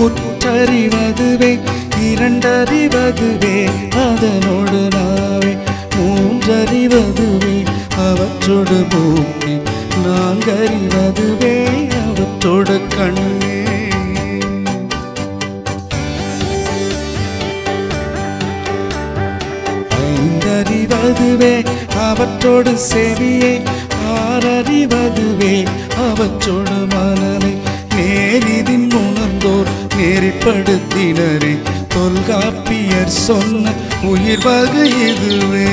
ஒற்றறிவதுவே இரண்டறிவதுவே அதனோடு நாவே மூன்றறிவதுவே அவற்றோடு மூக்கி நான்கறிவதுவே அவற்றோடு கண்ணே ஐந்தறிவதுவே அவற்றோடு செவியை ஆறறிவதுவே அவற்றோடு மனனை நேரிதின் உணர்ந்தோர் நெறிப்படுத்தினரே தொல்காப்பியர் சொன்ன உயிர் வகை இதுவே.